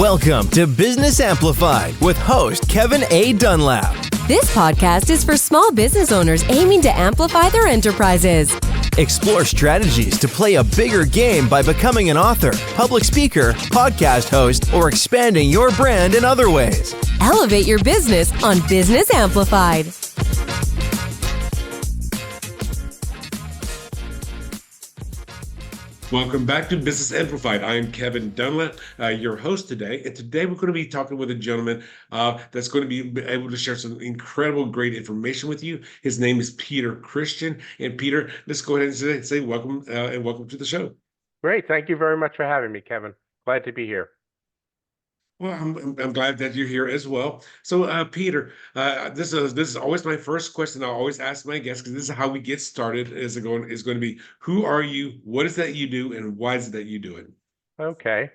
Welcome to Business Amplified with host Kevin A. Dunlap. This podcast is for small business owners aiming to amplify their enterprises. Explore strategies to play a bigger game by becoming an author, public speaker, podcast host, or expanding your brand in other ways. Elevate your business on Business Amplified. Welcome back to Business Amplified. I am Kevin Dunlap, your host today. And today we're going to be talking with a gentleman that's going to be able to share some incredible, great information with you. His name is Peter Christian. And Peter, let's go ahead and say welcome and welcome to the show. Great. Thank you very much for having me, Kevin. Glad to be here. Well, I'm glad that you're here as well. So, Peter, this is always my first question. I always ask my guests because this is how we get started. Is going to be, who are you? What is that you do, and why is it that you do it? Okay.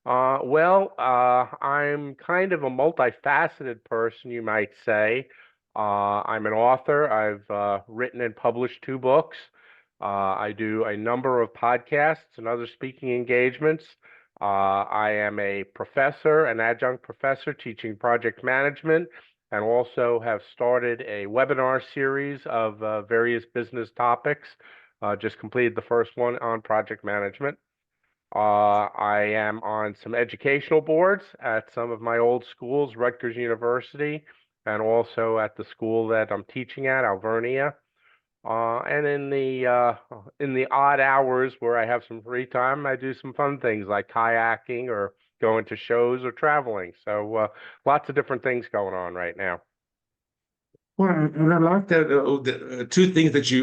I'm kind of a multifaceted person, you might say. I'm an author. I've written and published 2 books. I do a number of podcasts and other speaking engagements. I am a professor, an adjunct professor teaching project management, and also have started a webinar series of various business topics. Just completed the first one on project management. I am on some educational boards at some of my old schools, Rutgers University, and also at the school that I'm teaching at, Alvernia. And in the odd hours where I have some free time, I do some fun things like kayaking or going to shows or traveling. So lots of different things going on right now. Well, and I like that I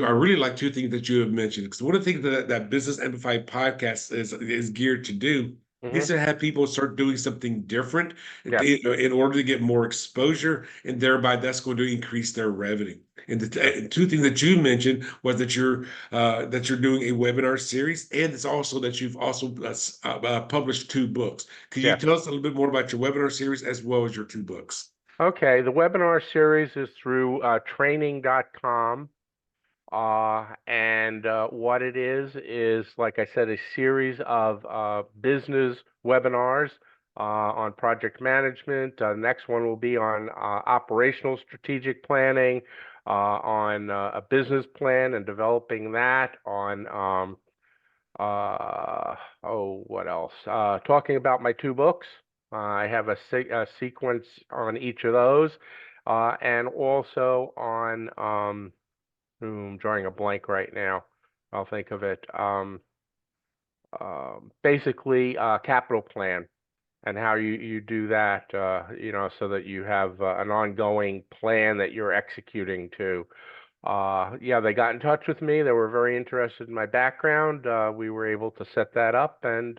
really like 2 things that you have mentioned. Because one of the things that Business Amplified podcast is geared to do is to have people start doing something different in order to get more exposure, and thereby that's going to increase their revenue. And the 2 things that you mentioned was that you're doing a webinar series, and it's also that you've also published 2 books. Could you tell us a little bit more about your webinar series as well as your 2 books? Okay, the webinar series is through training.com. And what it is, like I said, a series of business webinars on project management. Next one will be on operational strategic planning, on a business plan and developing that, on, what else? Talking about my 2 books. I have a sequence on each of those, and also on, I'm drawing a blank right now. I'll think of it. Basically, capital plan and how you do that, so that you have an ongoing plan that you're executing to. They got in touch with me. They were very interested in my background. We were able to set that up, and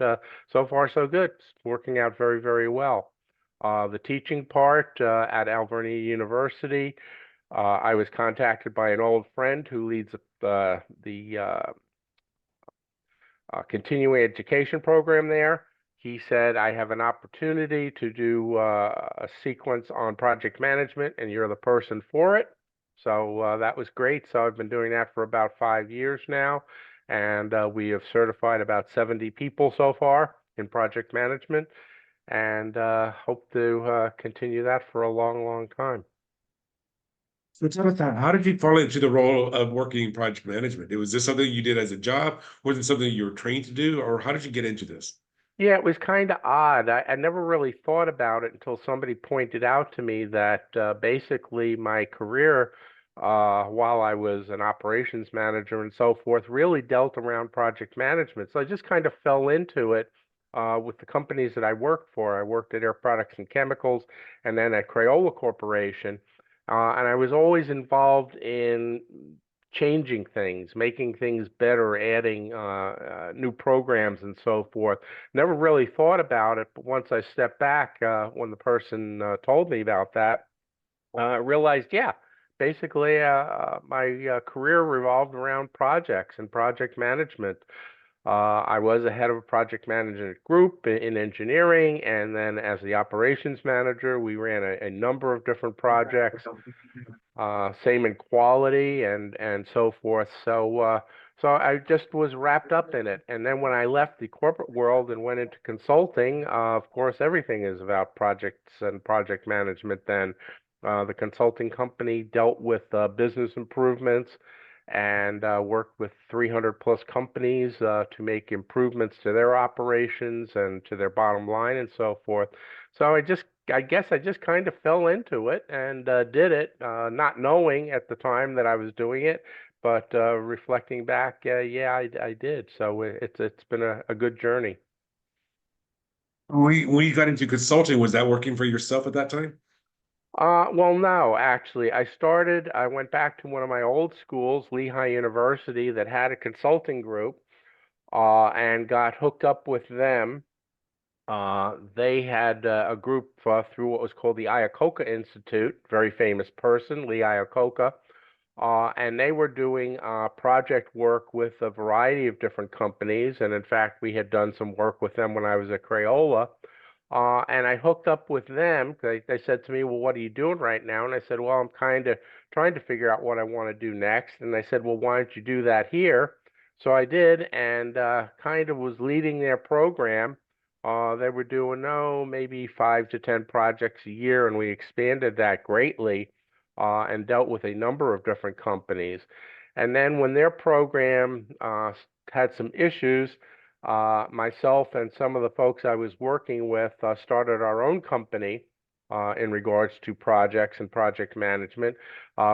so far so good. It's working out very, very well. The teaching part at Alvernia University, I was contacted by an old friend who leads the continuing education program there. He said, I have an opportunity to do a sequence on project management, and you're the person for it. So that was great. So I've been doing that for about 5 years now, and we have certified about 70 people so far in project management, and hope to continue that for a long, long time. So tell us, how did you fall into the role of working in project management? Was this something you did as a job? Was it something you were trained to do? Or how did you get into this? Yeah, it was kind of odd. I never really thought about it until somebody pointed out to me that basically my career, while I was an operations manager and so forth, really dealt around project management. So I just kind of fell into it with the companies that I worked for. I worked at Air Products and Chemicals and then at Crayola Corporation. And I was always involved in changing things, making things better, adding new programs and so forth. Never really thought about it, but once I stepped back, when the person told me about that, I realized, basically my career revolved around projects and project management. I was the head of a project management group in engineering, and then as the operations manager, we ran a number of different projects, same in quality and so forth. So So I just was wrapped up in it. And then when I left the corporate world and went into consulting, of course, everything is about projects and project management then. The consulting company dealt with business improvements and worked with 300 plus companies to make improvements to their operations and to their bottom line and so forth. So I guess I just kind of fell into it and did it, not knowing at the time that I was doing it, but reflecting back, yeah, I did. So it's been a good journey. When you got into consulting, was that working for yourself at that time? Well, no, actually, I went back to one of my old schools, Lehigh University, that had a consulting group, and got hooked up with them. They had a group through what was called the Iacocca Institute, very famous person, Lee Iacocca, and they were doing project work with a variety of different companies. And in fact, we had done some work with them when I was at Crayola. And I hooked up with them. They said to me, "Well, what are you doing right now?" And I said, "Well, I'm kind of trying to figure out what I want to do next." And they said, "Well, why don't you do that here?" So I did, and kind of was leading their program. They were doing, no, maybe 5 to 10 projects a year, and we expanded that greatly and dealt with a number of different companies. And then when their program had some issues, myself and some of the folks I was working with started our own company in regards to projects and project management.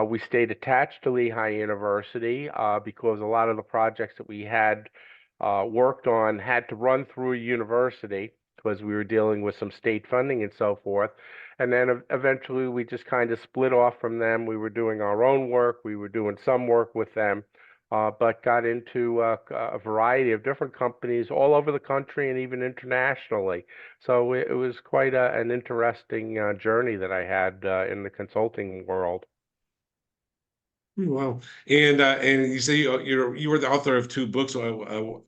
We stayed attached to Lehigh University because a lot of the projects that we had worked on had to run through a university because we were dealing with some state funding and so forth. And then eventually we just kind of split off from them. We were doing our own work. We were doing some work with them, but got into a variety of different companies all over the country and even internationally. So it was quite an interesting journey that I had in the consulting world. Wow. And you say you were the author of two books. What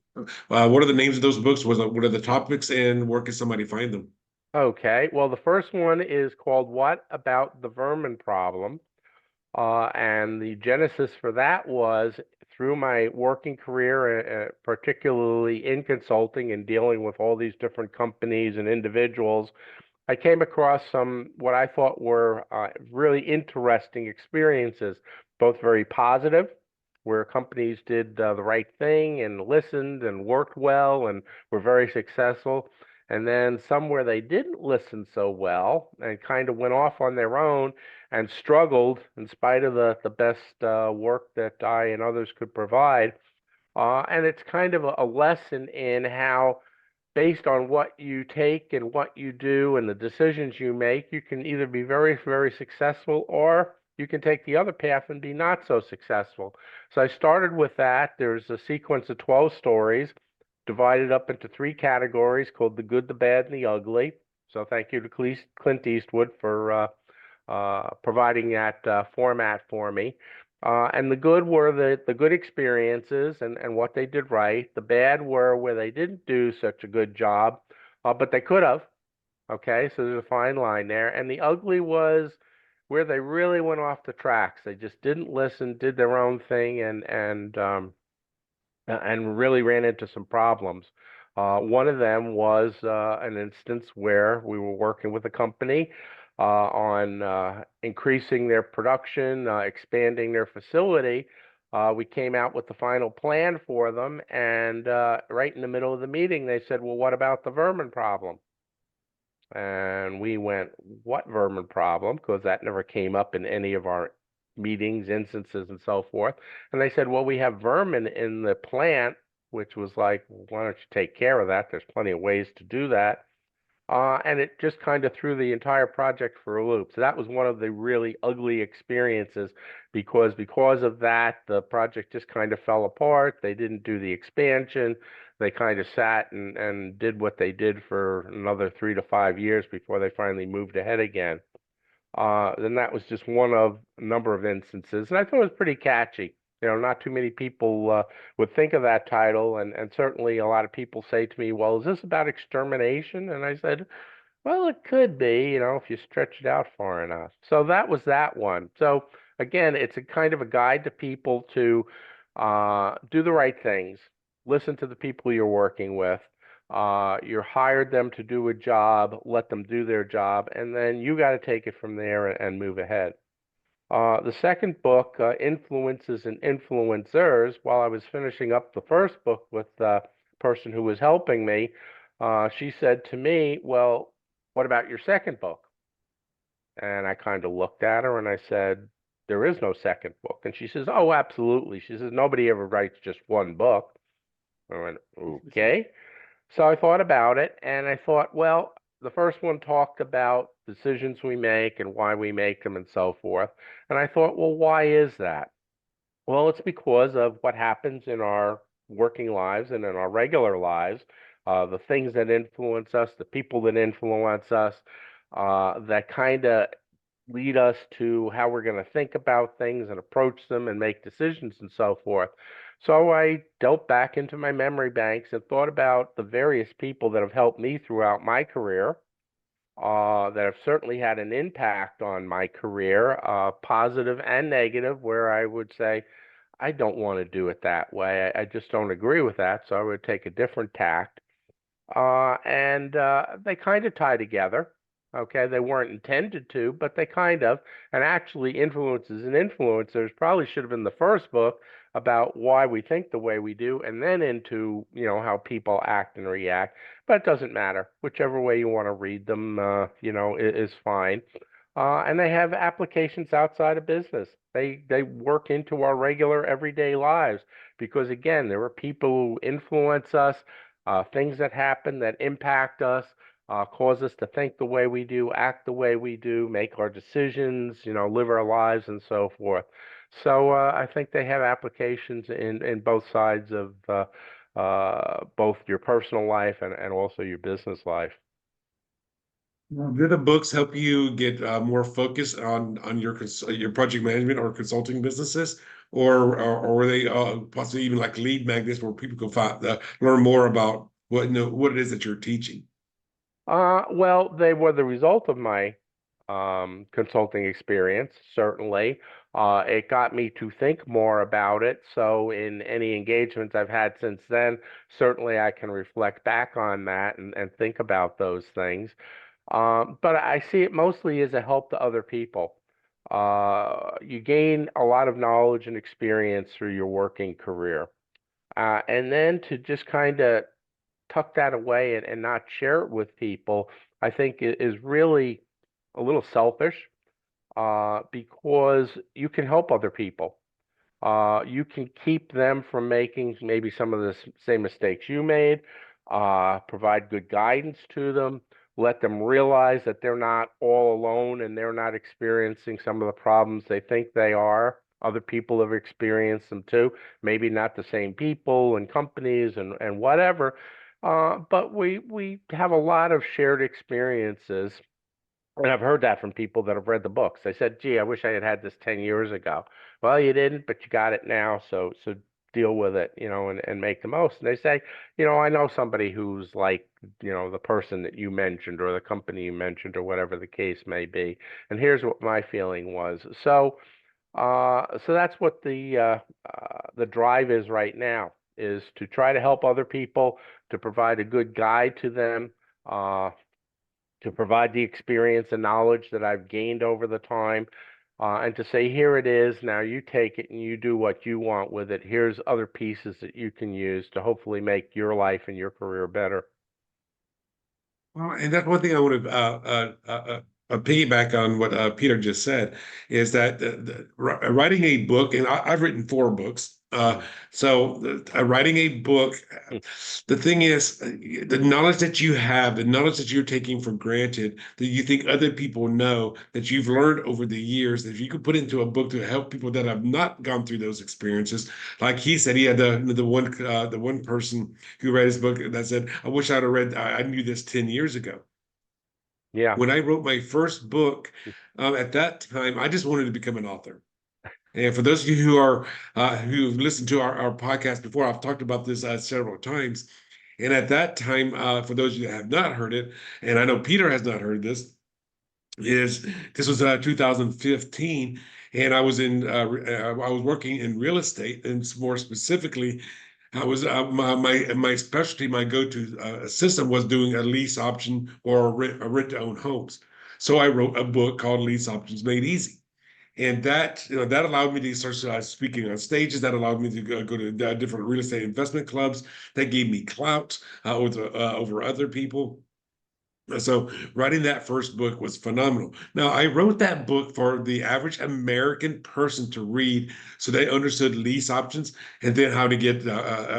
are the names of those books? What are the topics, and where can somebody find them? Okay, well, the first one is called What About the Vermin Problem? And the genesis for that was through my working career, particularly in consulting and dealing with all these different companies and individuals. I came across some what I thought were really interesting experiences, both very positive, where companies did the right thing and listened and worked well and were very successful, and then some where they didn't listen so well and kind of went off on their own and struggled in spite of the best work that I and others could provide. And it's kind of a lesson in how, based on what you take and what you do and the decisions you make, you can either be very, very successful or you can take the other path and be not so successful. So I started with that. There's a sequence of 12 stories divided up into three categories called the good, the bad, and the ugly. So thank you to Clint Eastwood for providing that format for me. And the good were the good experiences and what they did right. The bad were where they didn't do such a good job, but they could have. Okay, so there's a fine line there. And the ugly was where they really went off the tracks. They just didn't listen, did their own thing, and really ran into some problems. One of them was an instance where we were working with a company on increasing their production, expanding their facility. We came out with the final plan for them, and right in the middle of the meeting, they said, "Well, what about the vermin problem?" And we went, "What vermin problem?" Because that never came up in any of our meetings, instances, and so forth. And they said, "Well, we have vermin in the plant," which was like, "Well, why don't you take care of that? There's plenty of ways to do that." And it just kind of threw the entire project for a loop. So that was one of the really ugly experiences because of that, the project just kind of fell apart. They didn't do the expansion. They kind of sat and did what they did for another 3 to 5 years before they finally moved ahead again. Then that was just one of a number of instances, and I thought it was pretty catchy. Not too many people would think of that title, and certainly a lot of people say to me, "Well, is this about extermination?" And I said, "Well, it could be, if you stretch it out far enough." So that was that one. So again, it's a kind of a guide to people to Do the right things. Listen to the people you're working with. You're hired them to do a job, let them do their job, and then you got to take it from there and move ahead. The second book, Influences and Influencers, while I was finishing up the first book with the person who was helping me, she said to me, "Well, what about your second book?" And I kind of looked at her and I said, "There is no second book." And she says, "Oh, absolutely." She says, "Nobody ever writes just one book." I went, "Okay." So I thought about it and I thought, well, the first one talked about decisions we make and why we make them and so forth. And I thought, well, why is that? Well, it's because of what happens in our working lives and in our regular lives, the things that influence us, the people that influence us, that kind of lead us to how we're going to think about things and approach them and make decisions and so forth. So I delved back into my memory banks and thought about the various people that have helped me throughout my career, that have certainly had an impact on my career, positive and negative, where I would say, I don't want to do it that way. I just don't agree with that. So I would take a different tact. And they kind of tie together. Okay, they weren't intended to, but they kind of. And actually, Influences and Influencers probably should have been the first book about why we think the way we do, and then into, how people act and react. But it doesn't matter. Whichever way you want to read them, is fine. And they have applications outside of business. They work into our regular everyday lives because again, there are people who influence us, things that happen that impact us, cause us to think the way we do, act the way we do, make our decisions, live our lives, and so forth. So I think they have applications in both sides of both your personal life and also your business life. Did the books help you get more focused on your project management or consulting businesses, or were they possibly even like lead magnets where people could learn more about what it is that you're teaching? Well, they were the result of my consulting experience, certainly. It got me to think more about it. So, in any engagements I've had since then, certainly I can reflect back on that and think about those things. But I see it mostly as a help to other people. You gain a lot of knowledge and experience through your working career. And then to just kind of tuck that away and not share it with people, I think is really a little selfish, because you can help other people. You can keep them from making maybe some of the same mistakes you made, provide good guidance to them, let them realize that they're not all alone and they're not experiencing some of the problems they think they are. Other people have experienced them too, maybe not the same people and companies and whatever. But we have a lot of shared experiences, and I've heard that from people that have read the books. They said, "Gee, I wish I had had this 10 years ago." Well, you didn't, but you got it now, so deal with it, and make the most. And they say, I know somebody who's like, the person that you mentioned or the company you mentioned or whatever the case may be. And here's what my feeling was. So that's what the drive is right now, is to try to help other people, to provide a good guide to them, uh, to provide the experience and knowledge that I've gained over the time, and to say, here it is, now you take it and you do what you want with it. Here's other pieces that you can use to hopefully make your life and your career better. Well, and that's one thing I want to piggyback on what Peter just said is that writing a book, and I've written 4 books. So writing a book, the thing is, the knowledge that you have, the knowledge that you're taking for granted, that you think other people know, that you've learned over the years, that if you could put into a book to help people that have not gone through those experiences, like he said, he had the one person who read his book that said, "I wish I'd have read. I knew this 10 years ago." Yeah. When I wrote my first book, at that time, I just wanted to become an author. And for those of you who've listened to our podcast before, I've talked about this several times. And at that time, for those of you that have not heard it, and I know Peter has not heard this, is this was 2015, and I was working in real estate, and more specifically, I was my specialty, my go-to system was doing a lease option or a rent to own homes. So I wrote a book called Lease Options Made Easy. And that, that allowed me to start speaking on stages. That allowed me to go to different real estate investment clubs. That gave me clout over other people. So writing that first book was phenomenal. Now, I wrote that book for the average American person to read so they understood lease options and then how to get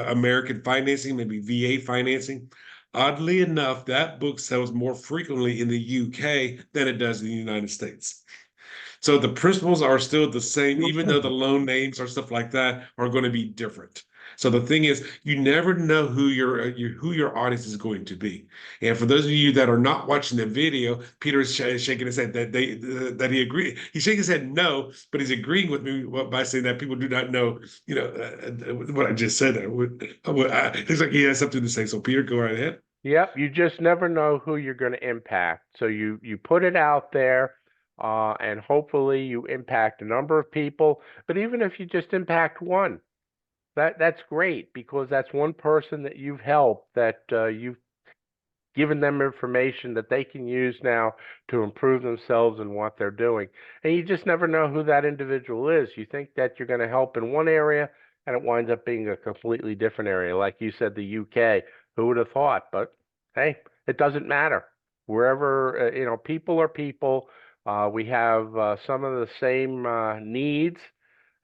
American financing, maybe VA financing. Oddly enough, that book sells more frequently in the UK than it does in the United States. So the principles are still the same, even though the loan names or stuff like that are going to be different. So the thing is, you never know who your audience is going to be. And for those of you that are not watching the video, Peter is shaking his head that he agree. He's shaking his head no, but he's agreeing with me by saying that people do not know, what I just said. Looks like he has something to say. So Peter, go right ahead. Yep, you just never know who you're going to impact. So you put it out there, and hopefully you impact a number of people. But even if you just impact one, that's great, because that's one person that you've helped, that you've given them information that they can use now to improve themselves in what they're doing. And you just never know who that individual is. You think that you're going to help in one area, and it winds up being a completely different area. Like you said, the UK, who would have thought? But hey, it doesn't matter. Wherever, people are people. We have some of the same needs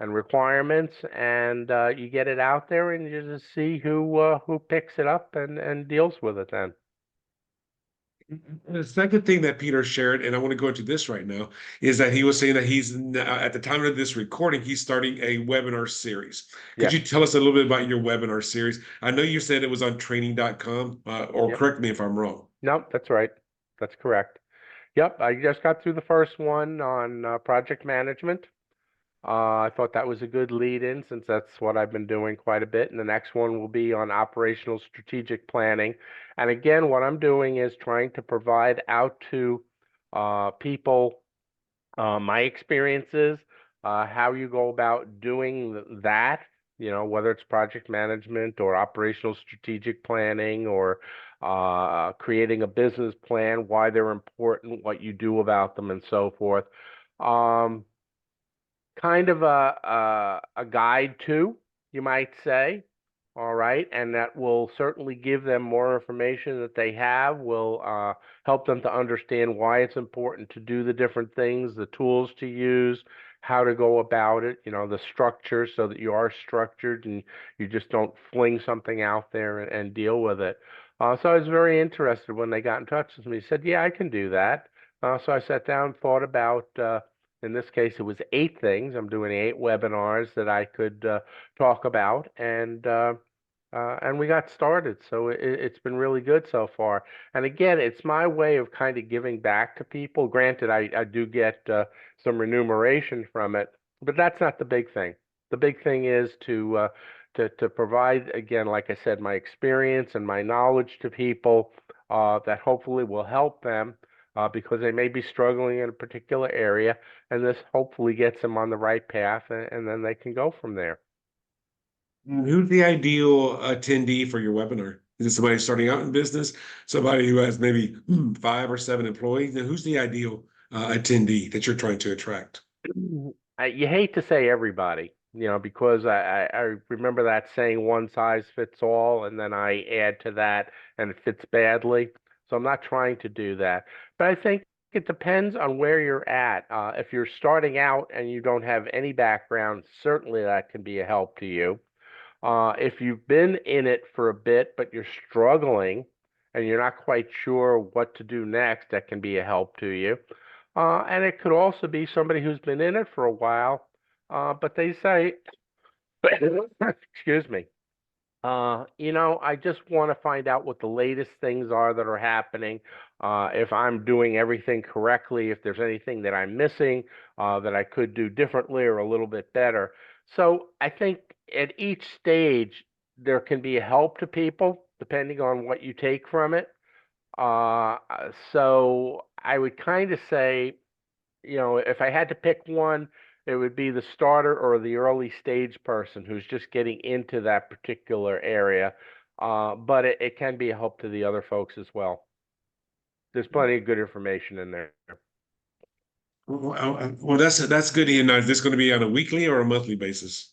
and requirements, and you get it out there, and you just see who picks it up and deals with it then. The second thing that Peter shared, and I want to go into this right now, is that he was saying that he's at the time of this recording, he's starting a webinar series. Could Yes. you tell us a little bit about your webinar series? I know you said it was on training.com, or Yep. correct me if I'm wrong. No, that's right. That's correct. Yep, I just got through the first one on project management. I thought that was a good lead in, since that's what I've been doing quite a bit. And the next one will be on operational strategic planning. And again, what I'm doing is trying to provide out to people my experiences, how you go about doing that, whether it's project management or operational strategic planning, or creating a business plan, why they're important, what you do about them, and so forth. Um, Kind of a guide to, you might say. All right, and that will certainly give them more information that they have, will help them to understand why it's important to do the different things, the tools to use, how to go about it, the structure, so that you are structured and you just don't fling something out there and deal with it. So I was very interested when they got in touch with me. Said, yeah, I can do that. So I sat down, thought about, in this case, it was 8 things. I'm doing 8 webinars that I could talk about, and we got started. So it's been really good so far. And again, it's my way of kind of giving back to people. Granted, I do get some remuneration from it, but that's not the big thing. The big thing is to provide, again, like I said, my experience and my knowledge to people that hopefully will help them, because they may be struggling in a particular area, and this hopefully gets them on the right path, and then they can go from there. Who's the ideal attendee for your webinar? Is it somebody starting out in business, somebody who has maybe 5 or 7 employees? And who's the ideal attendee that you're trying to attract? You hate to say everybody, because I remember that saying, one size fits all, and then I add to that, and it fits badly. So I'm not trying to do that. But I think it depends on where you're at. If you're starting out and you don't have any background, certainly that can be a help to you. If you've been in it for a bit, but you're struggling and you're not quite sure what to do next, that can be a help to you. And it could also be somebody who's been in it for a while, but they say, excuse me, I just want to find out what the latest things are that are happening, if I'm doing everything correctly, if there's anything that I'm missing, that I could do differently or a little bit better. So I think at each stage, there can be a help to people depending on what you take from it. So I would kind of say, if I had to pick one, it would be the starter or the early stage person who's just getting into that particular area. But it can be a help to the other folks as well. There's plenty of good information in there. Well, that's good to hear. Now, is this going to be on a weekly or a monthly basis?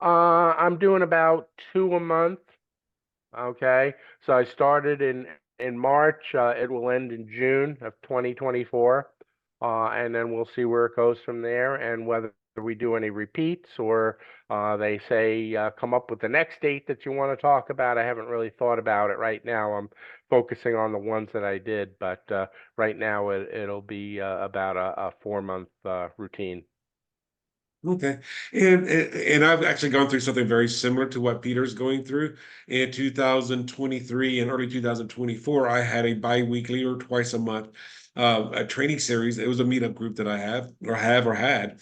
I'm doing about two a month. Okay, so I started in March. It will end in June of 2024, and then we'll see where it goes from there, and whether we do any repeats or they say come up with the next date that you want to talk about. I haven't really thought about it right now. I'm focusing on the ones that I did, but right now it'll be about a 4 month routine. Okay. And I've actually gone through something very similar to what Peter's going through. In 2023 and early 2024, I had a bi-weekly or twice a month a training series. It was a meetup group that I have or had.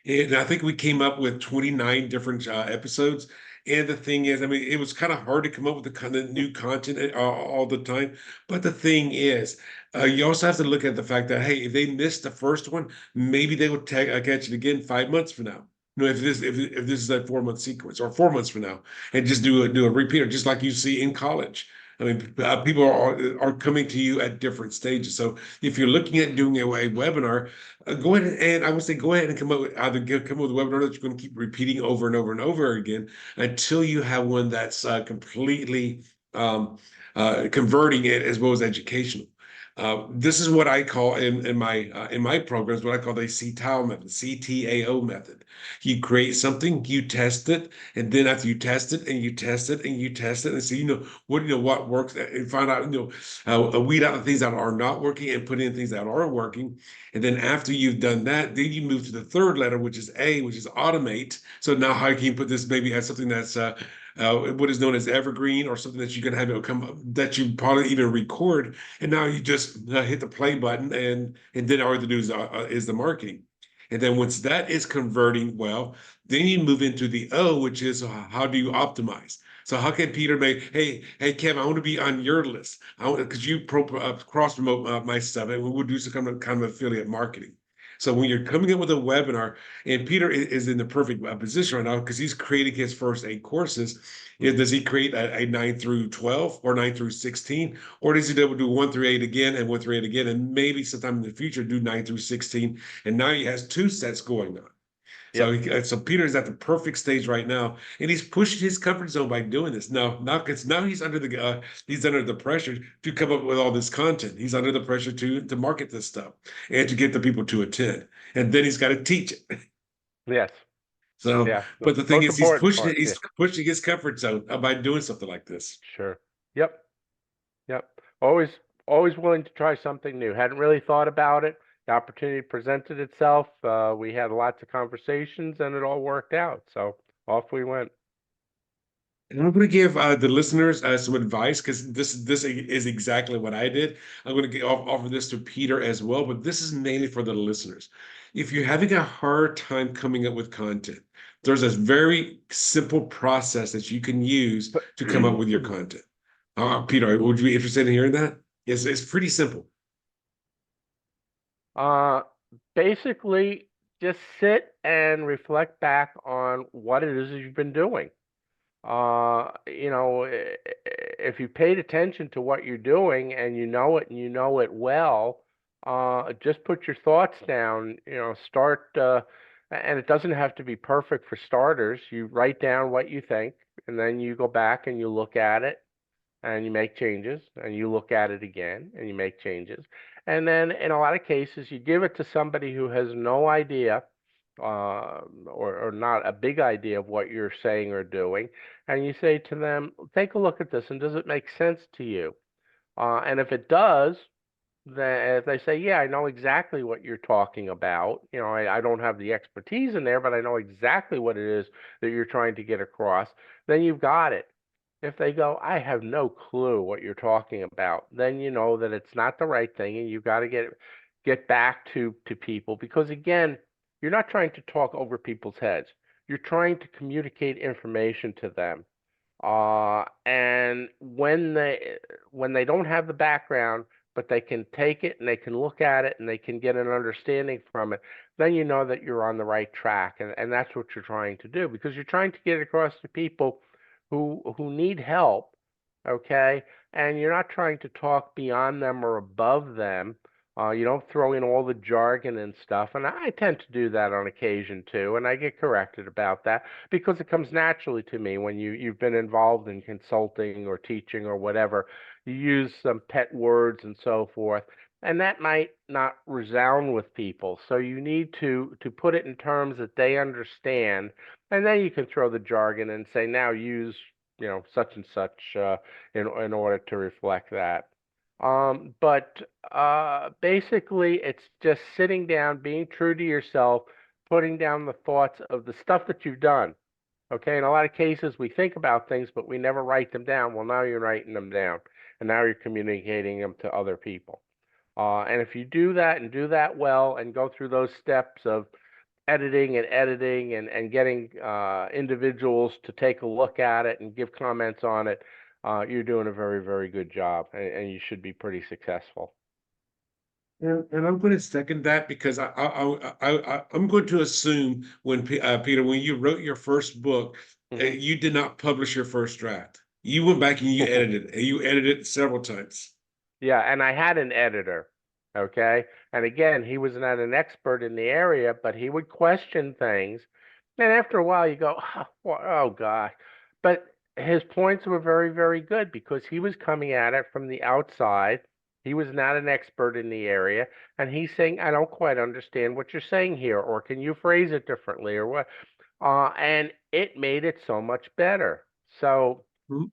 And I think we came up with 29 different episodes. And the thing is, I mean, it was kind of hard to come up with the kind of new content all the time. But the thing is, you also have to look at the fact that, hey, if they missed the first one, maybe they will catch it again 5 months from now. If this is a 4 month sequence or 4 months from now, and just do a repeater, just like you see in college. I mean, people are coming to you at different stages. So if you're looking at doing a webinar, go ahead and I would say go ahead and come up with come up with a webinar that you're going to keep repeating over and over and over again until you have one that's completely converting it as well as educational. This is what I call in my programs, what I call the CTAO method, CTAO method. You create something, you test it, and then after you test it and you test it and you test it and see, what works and find out, weed out the things that are not working and put in things that are working. And then after you've done that, then you move to the third letter, which is A, which is automate. So now how can you put this maybe as something that's what is known as evergreen, or something that you can have it come that you probably even record, and now you just hit the play button, and then all you have to do is the marketing. And then once that is converting well, then you move into the O, which is how do you optimize? So how can Peter make, hey, Kevin, I want to be on your list. I want because you cross promote my stuff, and we'll do some kind of affiliate marketing. So when you're coming up with a webinar, and Peter is in the perfect position right now because he's creating his first 8 courses. Does he create a 9 through 12 or 9 through 16? Or does he do 1 through 8 again and 1 through 8 again? And maybe sometime in the future do 9 through 16. And now he has 2 sets going on. Yep. So Peter's at the perfect stage right now, and he's pushing his comfort zone by doing this. Now he's under the pressure to come up with all this content. He's under the pressure to market this stuff and to get the people to attend, and then he's got to teach it. Yes. So, Yeah. The but the thing most is, he's important pushing part. he's Yeah. pushing his comfort zone by doing something like this. Sure. Yep. Yep. Always willing to try something new. Hadn't really thought about it. The opportunity presented itself. We had lots of conversations and it all worked out. So off we went. And I'm going to give the listeners some advice because this is exactly what I did. I'm going to offer this to Peter as well, but this is mainly for the listeners. If you're having a hard time coming up with content, there's a very simple process that you can use to come up with your content. Peter, would you be interested in hearing that? It's pretty simple. Basically just sit and reflect back on what it is that you've been doing. If you paid attention to what you're doing and you know it and you know it well, just put your thoughts down, start, and it doesn't have to be perfect for starters. You write down what you think, and then you go back and you look at it and you make changes, and you look at it again and you make changes. And then in a lot of cases, you give it to somebody who has no idea or not a big idea of what you're saying or doing, and you say to them, take a look at this, and does it make sense to you? And if it does, then if they say, yeah, I know exactly what you're talking about, I don't have the expertise in there, but I know exactly what it is that you're trying to get across, then you've got it. If they go, I have no clue what you're talking about, then you know that it's not the right thing, and you've got to get back to people, because again, you're not trying to talk over people's heads. You're trying to communicate information to them. And when they don't have the background, but they can take it and they can look at it and they can get an understanding from it, then you know that you're on the right track. And that's what you're trying to do, because you're trying to get across to people who need help, okay? And you're not trying to talk beyond them or above them. You don't throw in all the jargon and stuff, and I tend to do that on occasion too, and I get corrected about that because it comes naturally to me when you've been involved in consulting or teaching or whatever. You use some pet words and so forth, and that might not resound with people. So you need to put it in terms that they understand, and then you can throw the jargon and say, now use, such and such in order to reflect that. But basically, it's just sitting down, being true to yourself, putting down the thoughts of the stuff that you've done. Okay, in a lot of cases, we think about things, but we never write them down. Well, now you're writing them down, and now you're communicating them to other people. And if you do that and do that well and go through those steps of editing and getting individuals to take a look at it and give comments on it, you're doing a very, very good job, and you should be pretty successful. And I'm going to second that because I'm going to assume when Peter, when you wrote your first book, you did not publish your first draft. You went back and you edited it, and you edited it several times. Yeah, and I had an editor, okay? And again, he was not an expert in the area, but he would question things. And after a while, you go, oh gosh. But his points were very, very good because he was coming at it from the outside. He was not an expert in the area. And he's saying, I don't quite understand what you're saying here, or can you phrase it differently, or what? And it made it so much better. So Mhm.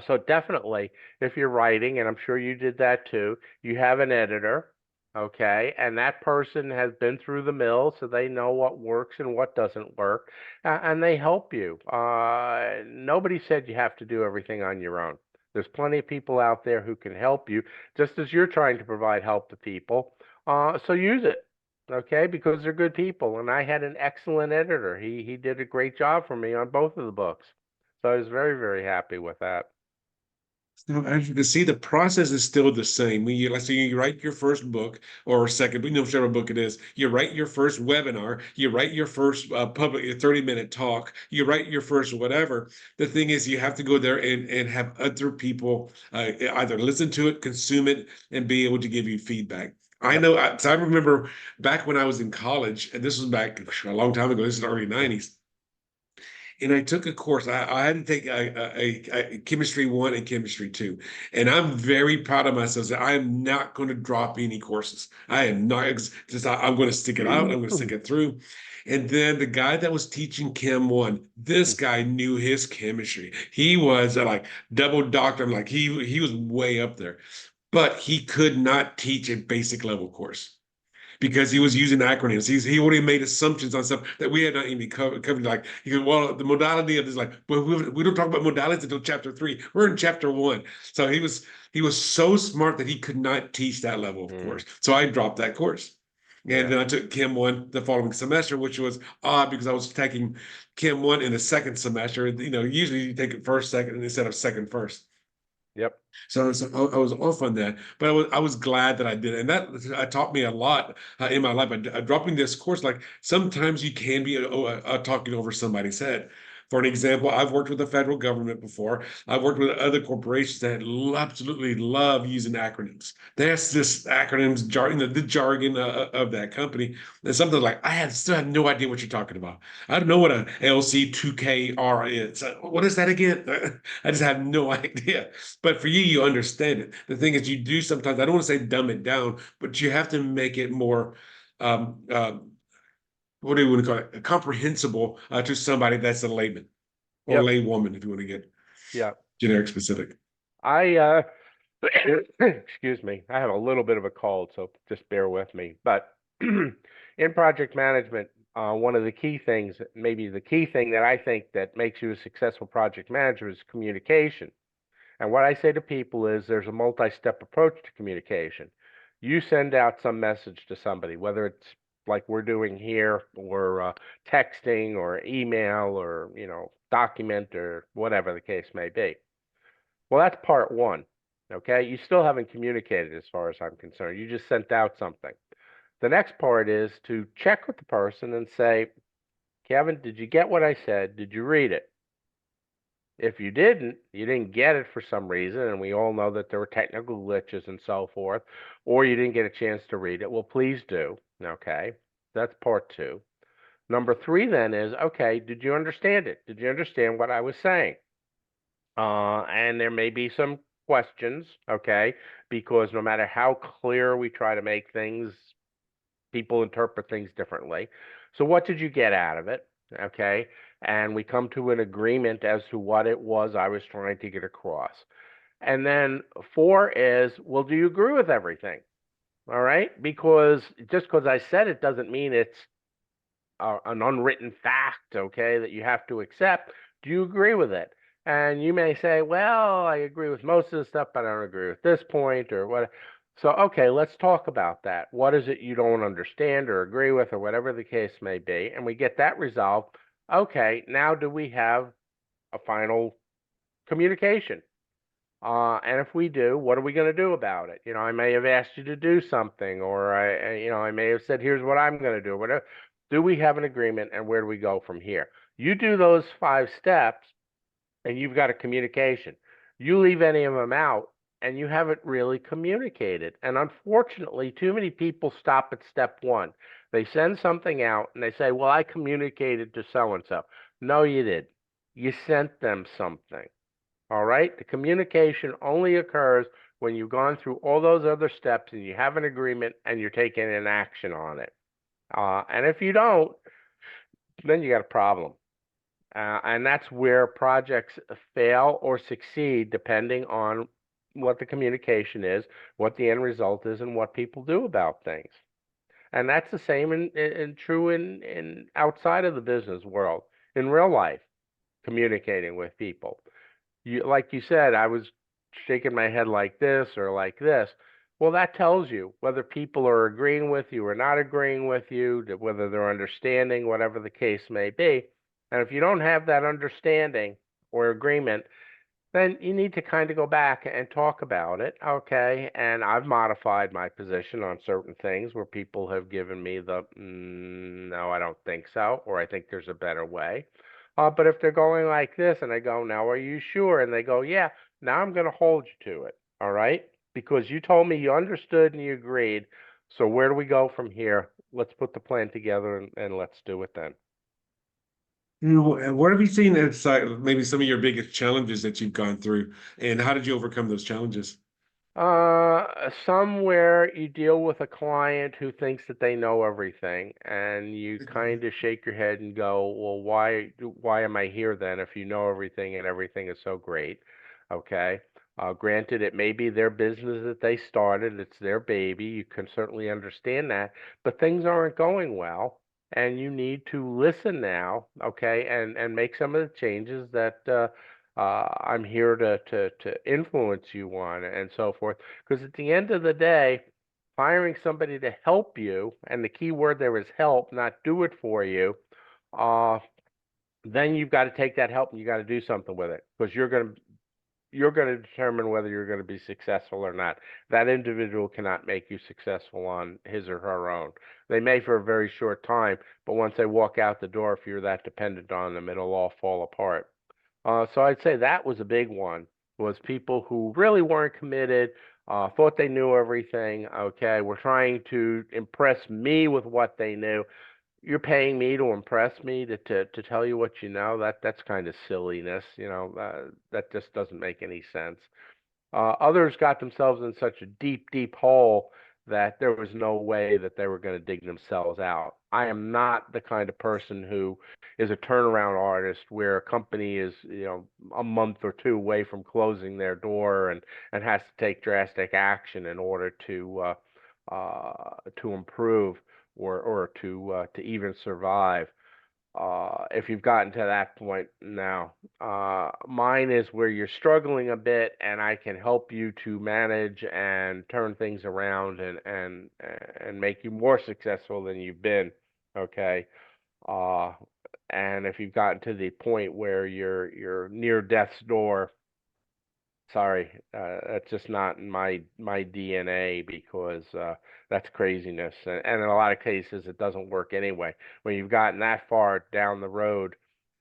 so definitely, if you're writing, and I'm sure you did that too, you have an editor, okay, and that person has been through the mill, so they know what works and what doesn't work, and they help you. Nobody said you have to do everything on your own. There's plenty of people out there who can help you, just as you're trying to provide help to people. So use it, okay, because they're good people. And I had an excellent editor. He did a great job for me on both of the books. So I was very, very happy with that. So as you can see, the process is still the same. When you, let's say you write your first book or second, but whichever book it is, you write your first webinar, you write your first public 30-minute talk, you write your first whatever. The thing is, you have to go there and have other people either listen to it, consume it, and be able to give you feedback. I Yep. know, so I remember back when I was in college, and this was back a long time ago, this is the early 90s. And I took a course. I had to take a chemistry 1 and chemistry 2. And I'm very proud of myself that I am not going to drop any courses. I am not just, I'm going to stick it out. I'm going to stick it through. And then the guy that was teaching Chem 1, this guy knew his chemistry. He was like double doctor. I'm like, he was way up there. But he could not teach a basic level course because he was using acronyms. He already made assumptions on stuff that we had not even covered. Like he goes, well, the modality of this, like, well, we don't talk about modalities until chapter 3. We're in chapter 1. So he was so smart that he could not teach that level of course. So I dropped that course. And Yeah. then I took Chem 1 the following semester, which was odd because I was taking Chem 1 in the second semester. Usually you take it first, second, instead of second, first. Yep. So I was off on that, but I was glad that I did it. And that taught me a lot in my life. Dropping this course, like sometimes you can be talking over somebody's head. For an example, I've worked with the federal government before. I've worked with other corporations that absolutely love using acronyms. There's this acronyms jargon, the jargon of that company. And something like still have no idea what you're talking about. I don't know what a LC2KR is. What is that again? I just have no idea. But for you, you understand it. The thing is, you do sometimes, I don't want to say dumb it down, but you have to make it more, um, uh, what do you want to call it, comprehensible to somebody that's a layman or Yep. laywoman, if you want to get Yeah. generic specific. I excuse me. I have a little bit of a cold, so just bear with me. But in project management, one of the key things, maybe the key thing that I think that makes you a successful project manager is communication. And what I say to people is there's a multi-step approach to communication. You send out some message to somebody, whether it's like we're doing here, or texting, or email, or document, or whatever the case may be. Well, that's part one. Okay, you still haven't communicated as far as I'm concerned. You just sent out something. The next part is to check with the person and say, Kevin, did you get what I said? Did you read it? If you didn't get it for some reason, and we all know that there were technical glitches and so forth, or you didn't get a chance to read it, well, please do. Okay, that's part two. Number three then is, okay, did you understand it? Did you understand what I was saying? And there may be some questions, okay, because no matter how clear we try to make things, people interpret things differently. So, what did you get out of it? Okay. And we come to an agreement as to what it was I was trying to get across. And then four is, well, do you agree with everything? All right. Because just because I said it doesn't mean it's an unwritten fact, okay, that you have to accept. Do you agree with it? And you may say, well, I agree with most of the stuff, but I don't agree with this point or what. So, okay, let's talk about that. What is it you don't understand or agree with or whatever the case may be? And we get that resolved. Okay, now do we have a final communication? And if we do, what are we going to do about it? I may have asked you to do something, or I may have said, here's what I'm going to do, whatever. Do we have an agreement, and where do we go from here? You do those 5 steps, and you've got a communication. You leave any of them out, and you haven't really communicated. And unfortunately, too many people stop at step one. They send something out, and they say, well, I communicated to so and so. No, you did. You sent them something. All right? The communication only occurs when you've gone through all those other steps and you have an agreement and you're taking an action on it. And if you don't, then you got a problem. And that's where projects fail or succeed depending on what the communication is, what the end result is, and what people do about things. And that's the same in true in outside of the business world, in real life, communicating with people. Like you said, I was shaking my head like this or like this. Well, that tells you whether people are agreeing with you or not agreeing with you, whether they're understanding, whatever the case may be. And if you don't have that understanding or agreement, then you need to kind of go back and talk about it. Okay. And I've modified my position on certain things where people have given me the, no, I don't think so, or I think there's a better way. But if they're going like this and I go, now, are you sure? And they go, yeah, now I'm going to hold you to it. All right. Because you told me you understood and you agreed. So where do we go from here? Let's put the plan together and let's do it then. What have you seen as maybe some of your biggest challenges that you've gone through, and how did you overcome those challenges? Somewhere you deal with a client who thinks that they know everything, and you kind of shake your head and go, "Well, why am I here then if you know everything and everything is so great?" Okay. Granted, it may be their business that they started, it's their baby. You can certainly understand that, but things aren't going well, and you need to listen now, okay, and make some of the changes that I'm here to influence you on and so forth. Because at the end of the day, hiring somebody to help you, and the key word there is help, not do it for you, uh, then you've got to take that help and you got to do something with it because you're going to determine whether you're going to be successful or not. That individual cannot make you successful on his or her own. They may for a very short time, but once they walk out the door, if you're that dependent on them, it'll all fall apart. So I'd say that was a big one, was people who really weren't committed, thought they knew everything. Okay, were trying to impress me with what they knew. You're paying me to impress me to tell you what you know. That's kind of silliness, that just doesn't make any sense. Others got themselves in such a deep, deep hole that there was no way that they were going to dig themselves out. I am not the kind of person who is a turnaround artist where a company is, a month or two away from closing their door and has to take drastic action in order to improve or to even survive. If you've gotten to that point now. Mine is where you're struggling a bit, and I can help you to manage and turn things around and make you more successful than you've been. Okay. Uh, and if you've gotten to the point where you're near death's door, Sorry, that's just not in my DNA because that's craziness, and in a lot of cases it doesn't work anyway. When you've gotten that far down the road,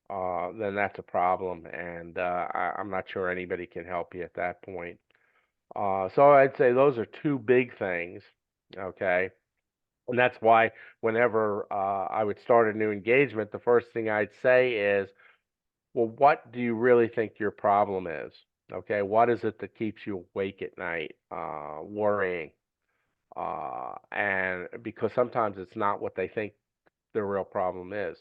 then that's a problem, and I'm not sure anybody can help you at that point. So I'd say those are two big things, okay? And that's why whenever I would start a new engagement, the first thing I'd say is, well, what do you really think your problem is? Okay, what is it that keeps you awake at night, worrying? And because sometimes it's not what they think the real problem is.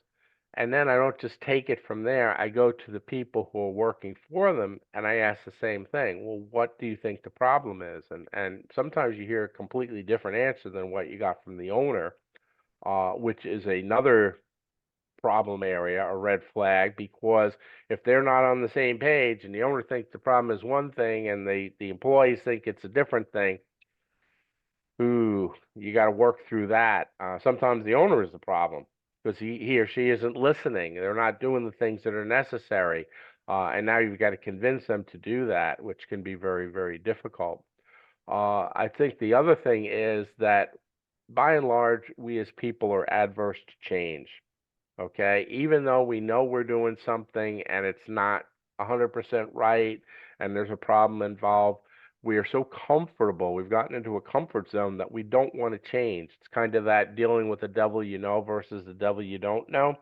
And then I don't just take it from there. I go to the people who are working for them and I ask the same thing. Well, what do you think the problem is? And sometimes you hear a completely different answer than what you got from the owner, which is another problem area, a red flag, because if they're not on the same page and the owner thinks the problem is one thing and the employees think it's a different thing, ooh, you got to work through that. Sometimes the owner is the problem because he or she isn't listening. They're not doing the things that are necessary. And now you've got to convince them to do that, which can be very, very difficult. I think the other thing is that by and large, we as people are adverse to change. Okay, even though we know we're doing something and it's not 100% right and there's a problem involved, we are so comfortable. We've gotten into a comfort zone that we don't want to change. It's kind of that dealing with the devil you know versus the devil you don't know.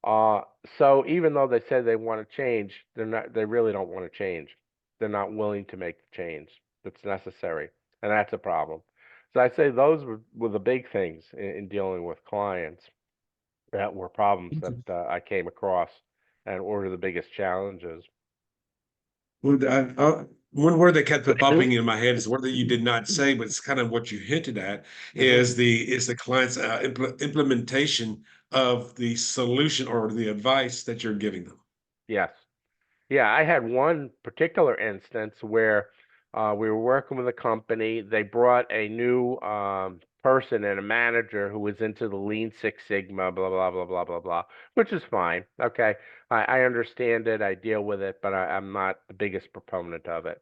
Uh, so even though they say they want to change, they really don't want to change. They're not willing to make the change that's necessary, and that's a problem. So I'd say those were the big things in dealing with clients that were problems that I came across and were the biggest challenges. Well, one word that kept popping in my head is one that you did not say, but it's kind of what you hinted at Hmm. is the client's implementation of the solution or the advice that you're giving them. Yes. Yeah, I had one particular instance where we were working with a company. They brought a new person and a manager who was into the Lean Six Sigma, blah, blah, blah, blah, blah, blah, which is fine. Okay. I understand it. I deal with it, but I'm not the biggest proponent of it.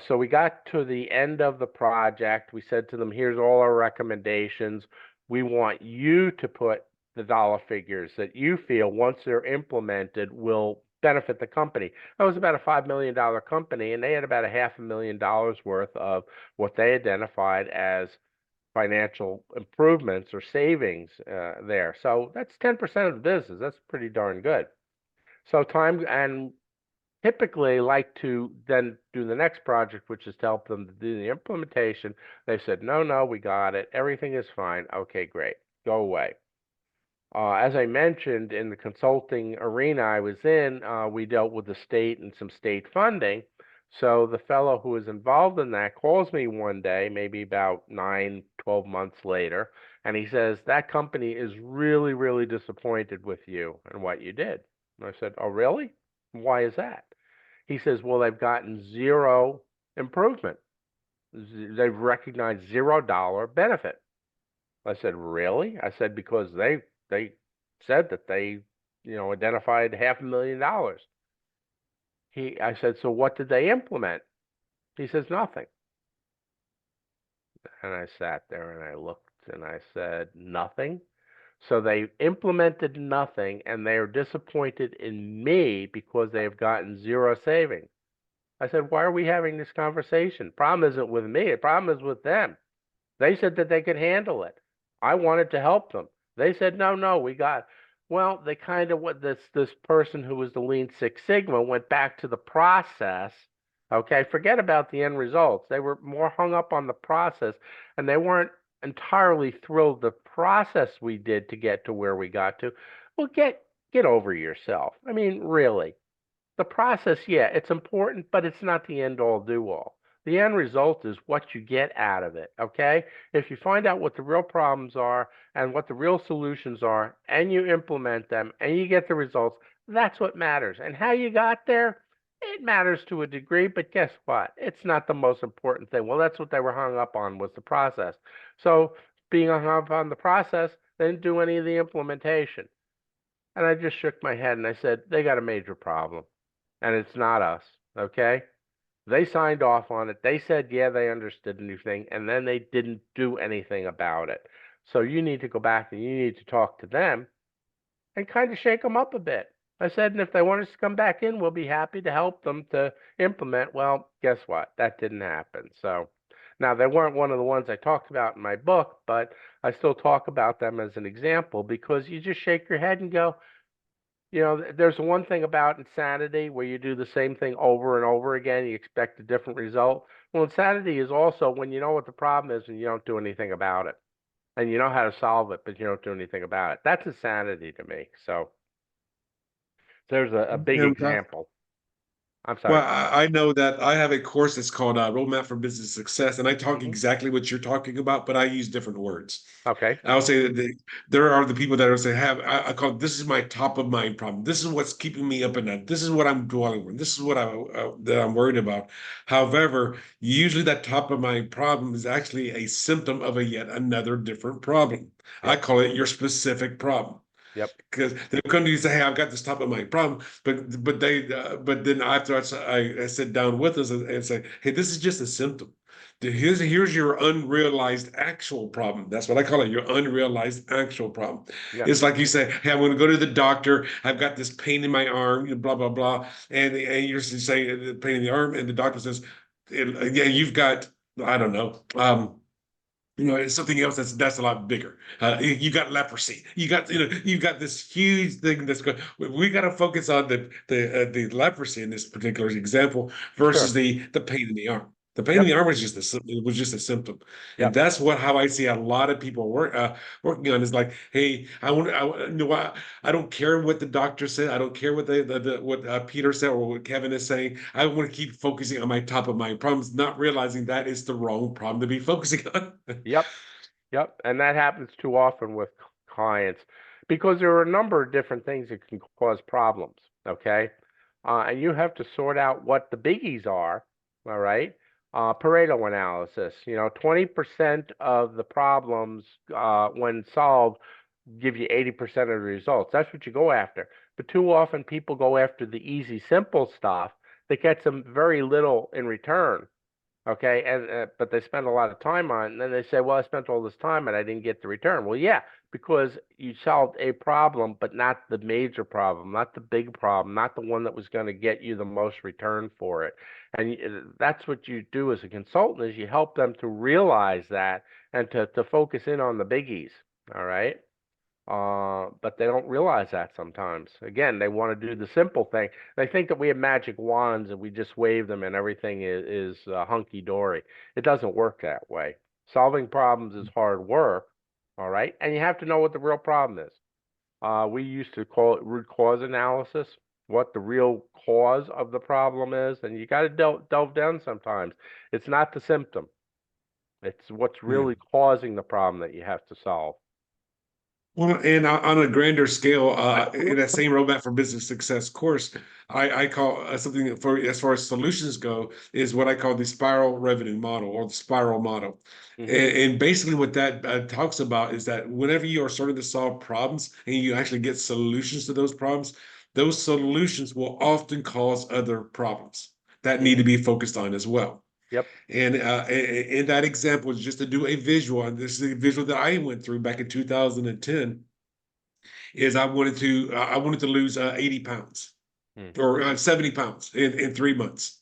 So we got to the end of the project. We said to them, here's all our recommendations. We want you to put the dollar figures that you feel once they're implemented will benefit the company. That was about a $5 million company, and they had about a $500,000 worth of what they identified as financial improvements or savings there. So that's 10% of the business. That's pretty darn good. So time and typically like to then do the next project, which is to help them to do the implementation. They said, no, no, we got it. Everything is fine. Okay, great. Go away. As I mentioned in the consulting arena I was in, we dealt with the state and some state funding. So the fellow who was involved in that calls me one day, maybe about 9, 12 months later, and he says, that company is really, really disappointed with you and what you did. And I said, oh, really? Why is that? He says, well, they've gotten zero improvement. They've recognized $0 benefit. I said, really? I said, because they said that they, identified $500,000. I said, so what did they implement? He says, nothing. And I sat there and I looked and I said, nothing? So they implemented nothing and they are disappointed in me because they have gotten zero savings. I said, why are we having this conversation? Problem isn't with me. The problem is with them. They said that they could handle it. I wanted to help them. They said, no, no, we got. Well, they kind of what this person who was the Lean Six Sigma went back to the process. Okay, forget about the end results. They were more hung up on the process, and they weren't entirely thrilled the process we did to get to where we got to. Well, get over yourself. I mean, really. The process, yeah, it's important, but it's not the end all do all. The end result is what you get out of it, okay? If you find out what the real problems are and what the real solutions are, and you implement them and you get the results, that's what matters. And how you got there, it matters to a degree, but guess what? It's not the most important thing. Well, that's what they were hung up on was the process. So being hung up on the process, they didn't do any of the implementation. And I just shook my head and I said, they got a major problem and it's not us, okay? They signed off on it. They said, yeah, they understood the new thing, and then they didn't do anything about it. So you need to go back and you need to talk to them and kind of shake them up a bit. I said, and if they want us to come back in, we'll be happy to help them to implement. Well, guess what? That didn't happen. So now they weren't one of the ones I talked about in my book, but I still talk about them as an example because you just shake your head and go, there's one thing about insanity where you do the same thing over and over again, you expect a different result. Well, insanity is also when you know what the problem is and you don't do anything about it. And you know how to solve it, but you don't do anything about it. That's insanity to me. So there's a big And example. I'm well, sorry. I know that I have a course that's called Roadmap for Business Success, and I talk Hmm. exactly what you're talking about, but I use different words. Okay. I'll say that there are the people that will say, I call it, this is my top of mind problem. This is what's keeping me up at night. This is what I'm dwelling with. This is what that I'm worried about. However, usually that top of mind problem is actually a symptom of a yet another different problem. I Yep. call it your specific problem. Yep. Because they'll come to you and say, "Hey, I've got this top of mind problem," but then after I sit down with us and say, "Hey, this is just a symptom. Here's your unrealized actual problem." That's what I call it, your unrealized actual problem. Yep. It's like you say, "Hey, I'm going to go to the doctor. I've got this pain in my arm, blah blah blah," and you're saying the pain in the arm, and the doctor says, "Yeah, you've got, I don't know." It's something else that's a lot bigger. You got leprosy. You got this huge thing that's going. We got to focus on the leprosy in this particular example versus Sure. the pain in the arm. The pain in Yep. the arm was it was just a symptom, and Yep. that's how I see a lot of people working on is like, hey, I don't care what the doctor said. I don't care what what Peter said or what Kevin is saying. I want to keep focusing on my top of mind problems, not realizing that is the wrong problem to be focusing on. Yep. Yep. And that happens too often with clients because there are a number of different things that can cause problems. Okay. And you have to sort out what the biggies are. All right. Pareto analysis, 20% of the problems, when solved, give you 80% of the results. That's what you go after. But too often people go after the easy, simple stuff that gets them very little in return. Okay, and but they spend a lot of time on it, and then they say, "Well, I spent all this time and I didn't get the return." Well, yeah, because you solved a problem, but not the major problem, not the big problem, not the one that was going to get you the most return for it. And that's what you do as a consultant is you help them to realize that and to focus in on the biggies. All right. But they don't realize that sometimes. Again, they want to do the simple thing. They think that we have magic wands and we just wave them and everything is hunky dory. It doesn't work that way. Solving problems is hard work, all right? And you have to know what the real problem is. We used to call it root cause analysis, what the real cause of the problem is, and you got to delve down sometimes. It's not the symptom. It's what's Yeah. really causing the problem that you have to solve. Well, and on a grander scale, in that same roadmap for business success course, I call something for as far as solutions go is what I call the spiral revenue model or the spiral model. Hmm. And basically, what that talks about is that whenever you are starting to solve problems and you actually get solutions to those solutions will often cause other problems that need Hmm. to be focused on as well. Yep. And in that example, just to do a visual, and this is a visual that I went through back in 2010, is I wanted to lose 80 pounds Mm. or 70 pounds in 3 months.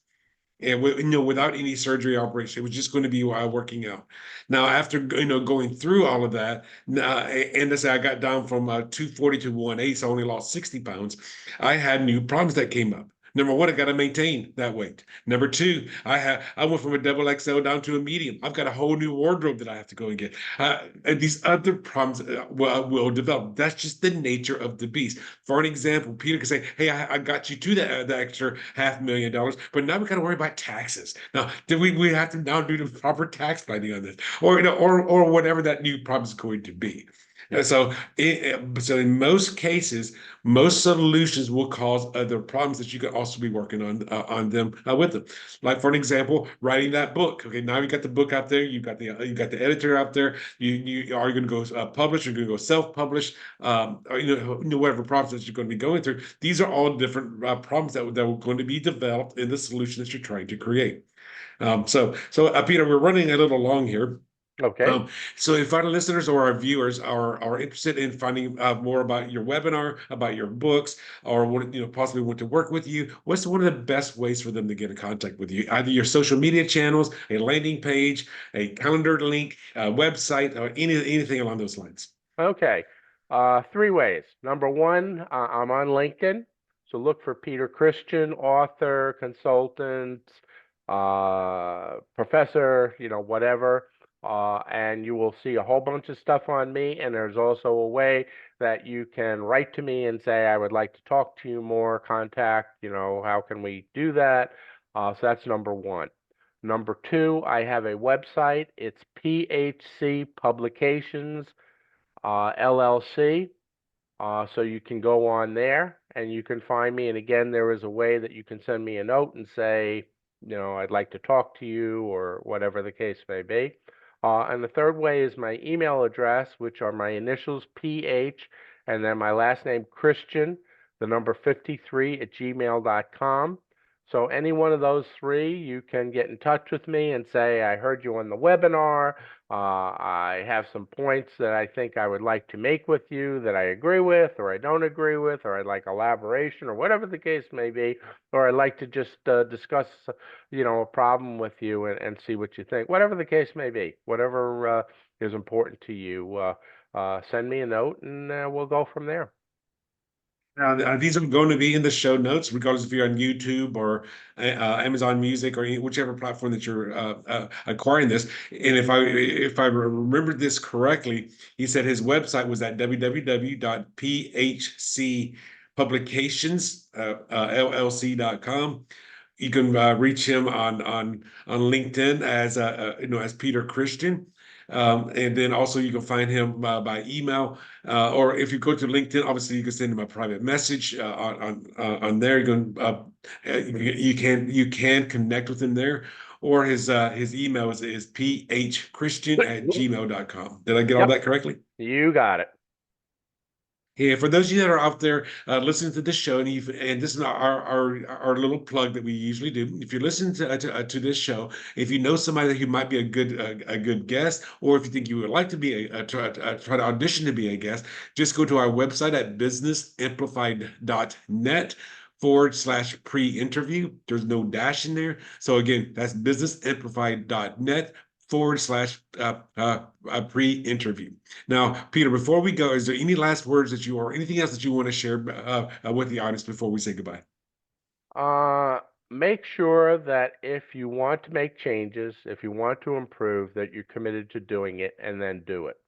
And without any surgery operation, it was just going to be working out. Now, after going through all of that, and let's say I got down from 240 to 180, so I only lost 60 pounds. I had new problems that came up. Number one, I got to maintain that weight. Number two, I went from a double XL down to a medium. I've got a whole new wardrobe that I have to go and get. And these other problems will develop. That's just the nature of the beast. For an example, Peter could say, "Hey, I got you to the extra $500,000, but now we got to worry about taxes. Now, we have to now do the proper tax planning on this, or or whatever that new problem is going to be." So in most cases, most solutions will cause other problems that you could also be working on them with them. Like for an example, writing that book. Okay, now you got the book out there. You got the editor out there. You are going to go publish. You're going to go self-publish. Or, whatever problems that you're going to be going through. These are all different problems that are going to be developed in the solution that you're trying to create. Peter, we're running a little long here. Okay. So if our listeners or our viewers are interested in finding more about your webinar, about your books, or possibly want to work with you, what's one of the best ways for them to get in contact with you? Either your social media channels, a landing page, a calendar link, a website, or anything along those lines. Okay. Three ways. Number one, I'm on LinkedIn. So look for Peter Christian, author, consultant, professor, whatever. And you will see a whole bunch of stuff on me. And there's also a way that you can write to me and say, I would like to talk to you more, contact, how can we do that? So that's number one. Number two, I have a website. It's PHC Publications. LLC. So you can go on there and you can find me. And again, there is a way that you can send me a note and say, I'd like to talk to you or whatever the case may be. And the third way is my email address, which are my initials PH and then my last name Christian, the number 53 at gmail.com. So any one of those three, you can get in touch with me and say, I heard you on the webinar. I have some points that I think I would like to make with you that I agree with, or I don't agree with, or I'd like elaboration, or whatever the case may be, or I'd like to just discuss, a problem with you and see what you think. Whatever the case may be, whatever is important to you, send me a note and we'll go from there. These are going to be in the show notes, regardless if you're on YouTube or Amazon Music or whichever platform that you're acquiring this. And if I remember this correctly, he said his website was at www.phcpublications.llc.com. You can reach him on LinkedIn as Peter Christian. And then also you can find him by email, or if you go to LinkedIn, obviously you can send him a private message on there. You can connect with him there, or his email is phchristian@gmail.com. Did I get all Yep, that correctly? you got it. Yeah, for those of you that are out there listening to this show, and this is our little plug that we usually do. If you're listening to this show, if you know somebody who might be a good guest, or if you think you would like to be try to audition to be a guest, just go to our website at businessamplified.net/pre-interview. There's no dash in there. So again, that's businessamplified.net/pre-interview. Now, Peter, before we go, is there any last words that or anything else that you want to share with the audience before we say goodbye? Make sure that if you want to make changes, if you want to improve, that you're committed to doing it and then do it.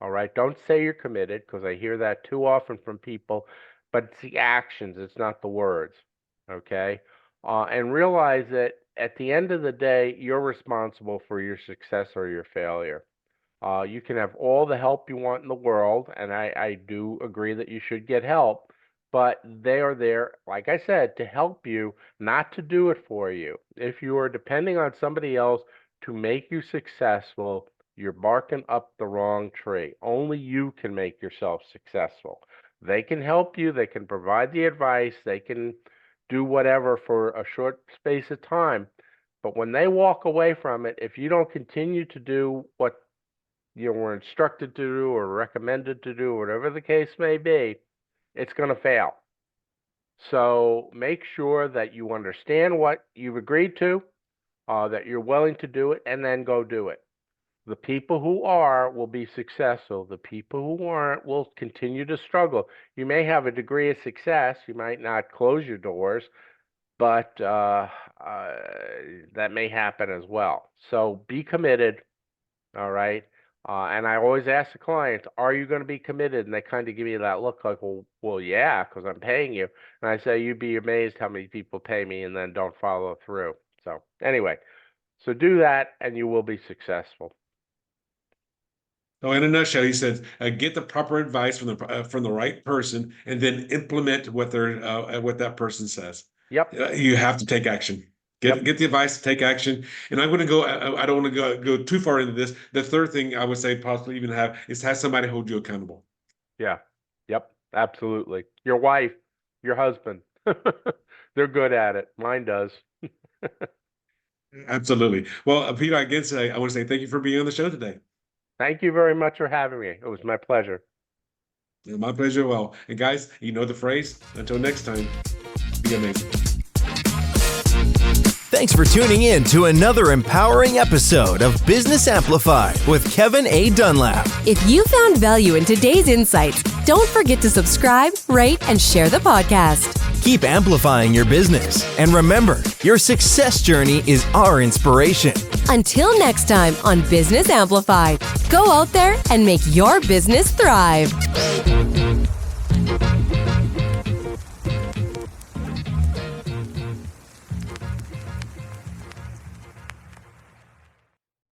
All right. Don't say you're committed because I hear that too often from people, but it's the actions, it's not the words. Okay. And realize that at the end of the day, you're responsible for your success or your failure. You can have all the help you want in the world, and I do agree that you should get help, but they are there, like I said, to help you, not to do it for you. If you are depending on somebody else to make you successful, you're barking up the wrong tree. Only you can make yourself successful. They can help you, they can provide the advice, they can do whatever for a short space of time. But when they walk away from it, if you don't continue to do what you were instructed to do or recommended to do, whatever the case may be, it's going to fail. So make sure that you understand what you've agreed to, that you're willing to do it, and then go do it. The people who are will be successful. The people who aren't will continue to struggle. You may have a degree of success. You might not close your doors, but that may happen as well. So be committed, all right? And I always ask the clients, are you going to be committed? And they kind of give me that look like, well, yeah, because I'm paying you. And I say, you'd be amazed how many people pay me and then don't follow through. So anyway, so do that and you will be successful. So in a nutshell, he says, get the proper advice from the right person, and then implement what that person says. Yep. You have to take action. Get the advice, take action. And I'm going to go. I don't want to go too far into this. The third thing I would say possibly even have somebody hold you accountable. Yeah. Yep. Absolutely. Your wife, your husband, they're good at it. Mine does. Absolutely. Well, Peter, I want to say thank you for being on the show today. Thank you very much for having me. It was my pleasure. My pleasure. Well, and guys, you know the phrase. Until next time, be amazing. Thanks for tuning in to another empowering episode of Business Amplified with Kevin A. Dunlap. If you found value in today's insights, don't forget to subscribe, rate, and share the podcast. Keep amplifying your business. And remember, your success journey is our inspiration. Until next time on Business Amplified, go out there and make your business thrive.